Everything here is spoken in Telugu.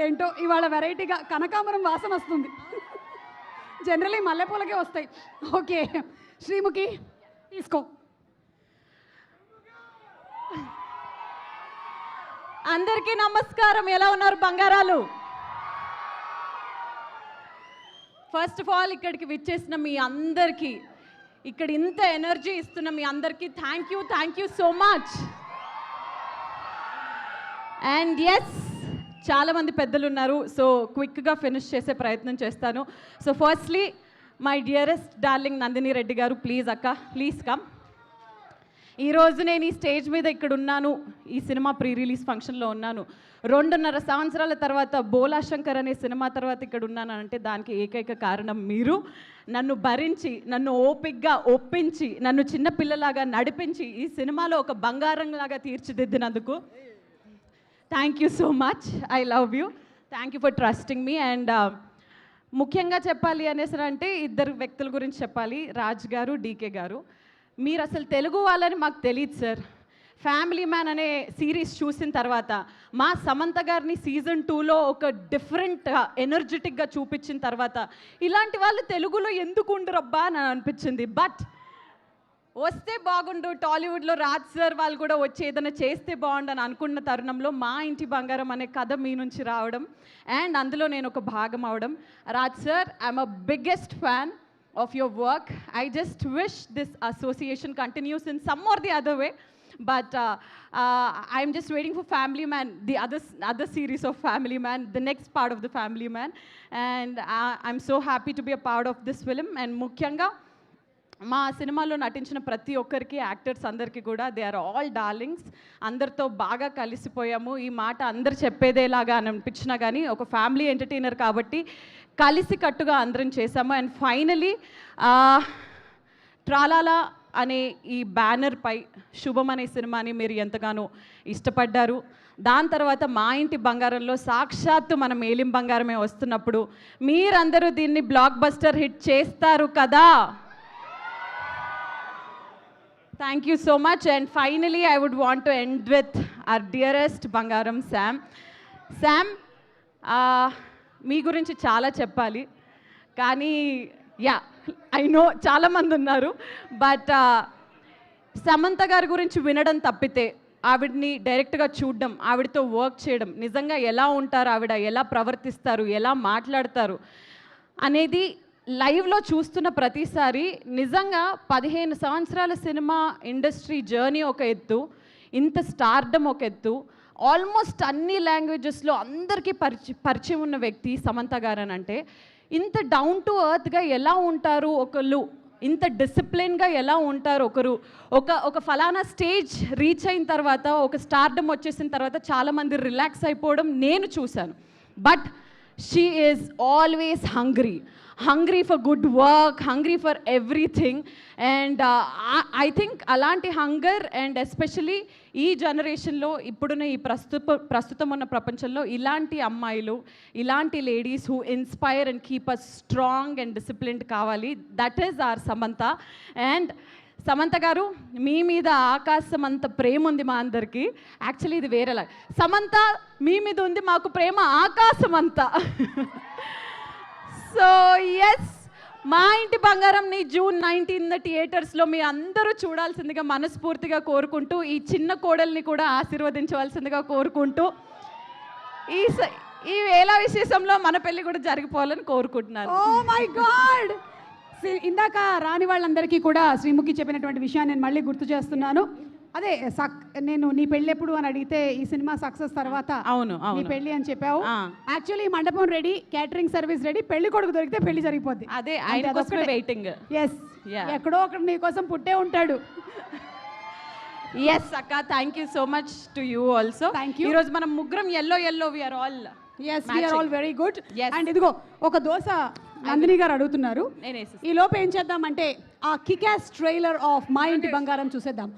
ఏంటో ఇవాళ వెరైటీగా కనకాంబరం వాసన వస్తుంది. జనరలీ మల్లెపూలకే వస్తాయి. ఓకే శ్రీముఖి తీసుకో. అందరికీ నమస్కారం. ఎలా ఉన్నారు బంగారాలు? ఫస్ట్ ఆఫ్ ఆల్ ఇక్కడికి విచ్చేసిన మీ అందరికీ, ఇక్కడ ఇంత ఎనర్జీ ఇస్తున్న మీ అందరికీ thank you so much. And yes, చాలామంది పెద్దలు ఉన్నారు, సో క్విక్గా ఫినిష్ చేసే ప్రయత్నం చేస్తాను. So firstly my dearest darling Nandini Reddy గారు, ప్లీజ్ అక్క, ప్లీజ్ కమ్. ఈరోజు నేను ఈ స్టేజ్ మీద ఇక్కడ ఉన్నాను, ఈ సినిమా ప్రీ రిలీజ్ ఫంక్షన్లో ఉన్నాను. 2.5 సంవత్సరాల తర్వాత బోలా శంకర్ అనే సినిమా తర్వాత ఇక్కడ ఉన్నాను అంటే దానికి ఏకైక కారణం మీరు. నన్ను భరించి, నన్ను ఓపిక్గా ఒప్పించి, నన్ను చిన్నపిల్లలాగా నడిపించి ఈ సినిమాలో ఒక బంగారంలాగా తీర్చిదిద్దినందుకు thank you so much. I love you. Thank you for trusting me. And ముఖ్యంగా చెప్పాలి అనేసి అంటే ఇద్దరు వ్యక్తుల గురించి చెప్పాలి, రాజ్ గారు, డీకే గారు. మీరు అసలు తెలుగు వాళ్ళని మాకు తెలియదు సార్. ఫ్యామిలీ మ్యాన్ అనే సిరీస్ చూసిన తర్వాత మా సమంత గారిని సీజన్ 2లో ఒక డిఫరెంట్ ఎనర్జెటిక్గా చూపించిన తర్వాత ఇలాంటి వాళ్ళు తెలుగులో ఎందుకు ఉండరబ్బా అని అనిపించింది. బట్ వస్తే బాగుండు, టాలీవుడ్లో రాజ్ సార్ వాళ్ళు కూడా వచ్చి ఏదైనా చేస్తే బాగుండు అని అనుకున్న తరుణంలో మా ఇంటి బంగారం అనే కథ మీ నుంచి రావడం అండ్ అందులో నేను ఒక భాగం అవడం. Raj sir, I'm a biggest fan of your work. I just wish this association continues in some or the other way, but I'm just waiting for Family Man, the other series of Family Man, the next part of the Family Man, and I'm so happy to be a part of this film. And ముఖ్యంగా మా సినిమాలో నటించిన ప్రతి ఒక్కరికి, యాక్టర్స్ అందరికీ కూడా దే ఆర్ ఆల్ డార్లింగ్స్. అందరితో బాగా కలిసిపోయాము. ఈ మాట అందరు చెప్పేదేలాగా అని అనిపించినా కానీ ఒక ఫ్యామిలీ ఎంటర్టైనర్ కాబట్టి కలిసి కట్టుగా అందరం చేశాము. అండ్ ఫైనలీ ట్రాలాలా అనే ఈ బ్యానర్ పై శుభం అనే సినిమాని మీరు ఎంతగానో ఇష్టపడ్డారు. దాని తర్వాత మా ఇంటి బంగారంలో సాక్షాత్తు మన మేలిం బంగారమే వస్తున్నప్పుడు మీరందరూ దీన్ని బ్లాక్ బస్టర్ హిట్ చేస్తారు కదా. Thank you so much. And finally, I would want to end with our dearest Bangaram, Sam. Sam, మీ గురించి చాలా చెప్పాలి కానీ ఐ నో చాలామంది ఉన్నారు, బట్ సమంత గారి గురించి వినడం తప్పితే ఆవిడని డైరెక్ట్గా చూడడం, ఆవిడతో వర్క్ చేయడం, నిజంగా ఎలా ఉంటారు, ఆవిడ ఎలా ప్రవర్తిస్తారు, ఎలా మాట్లాడతారు అనేది లైవ్లో చూస్తున్న ప్రతిసారి నిజంగా 15 సంవత్సరాల సినిమా ఇండస్ట్రీ జర్నీ ఒక ఎత్తు, ఇంత స్టార్డమ్ ఒక ఎత్తు, ఆల్మోస్ట్ అన్ని లాంగ్వేజెస్లో అందరికీ పరిచయం ఉన్న వ్యక్తి సమంత గారు అని అంటే ఇంత డౌన్ టు ఎర్త్గా ఎలా ఉంటారు ఒకళ్ళు, ఇంత డిసిప్లిన్గా ఎలా ఉంటారు ఒకరు, ఒక ఫలానా స్టేజ్ రీచ్ అయిన తర్వాత, ఒక స్టార్డమ్ వచ్చేసిన తర్వాత చాలామంది రిలాక్స్ అయిపోవడం నేను చూశాను. But she is always hungry for good work, hungry for everything, and I think అలాంటి హంగర్ అండ్ ఎస్పెషలీ ఈ జనరేషన్లో ఇప్పుడున్న ఈ ప్రస్తుతం ఉన్న ప్రపంచంలో ఇలాంటి అమ్మాయిలు, ఇలాంటి ladies who inspire and keep us strong and disciplined కావాలి. That is our Samantha. And Samantha గారు, మీ మీద ఆకాశం అంత ప్రేమ ఉంది మా అందరికీ. యాక్చువల్లీ ఇది వేరేలా, సమంత మీ మీద ఉంది, మాకు ప్రేమ ఆకాశం అంతా. సో ఎస్, మా ఇంటి బంగారంని June 19 థియేటర్స్లో మీ అందరూ చూడాల్సిందిగా మనస్ఫూర్తిగా కోరుకుంటూ, ఈ చిన్న కోడల్ని కూడా ఆశీర్వదించవలసిందిగా కోరుకుంటూ, ఈ వేళ విశేషంలో మన పెళ్ళి కూడా జరిగిపోవాలని కోరుకుంటున్నాను. ఓ మై గాడ్, ఇందాక రాని వాళ్ళందరికీ కూడా శ్రీముఖి చెప్పినటువంటి విషయాన్ని నేను మళ్ళీ గుర్తు చేస్తున్నాను. అదే నేను నీ పెళ్ళి ఎప్పుడు అని అడిగితే ఈ సినిమా సక్సెస్ తర్వాత అవును నీ పెళ్ళి అని చెప్పావు. యాక్చువల్లీ మండపం రెడీ, క్యాటరింగ్ సర్వీస్ రెడీ, పెళ్లి కొడుకు దొరికితే పెళ్లి జరిగిపోద్ది. అదే ఆయన కోసం వెయిటింగ్. ఎస్, ఎక్కడో ఒకటి నీ కోసం పుట్టే ఉంటాడు. ఎస్ అక్క, thank you so much to you also. Thank you. ఈరోజు మనం ముగ్గురం yellow we are all very good. And ఇదిగో ఒక దోశ నందిని గారు అడుగుతున్నారు. ఈ లోపు ఏం చేద్దామంటే ఆ కిక్ యాస్ ట్రైలర్ ఆఫ్ మా ఇంటి బంగారం చూసేద్దాం.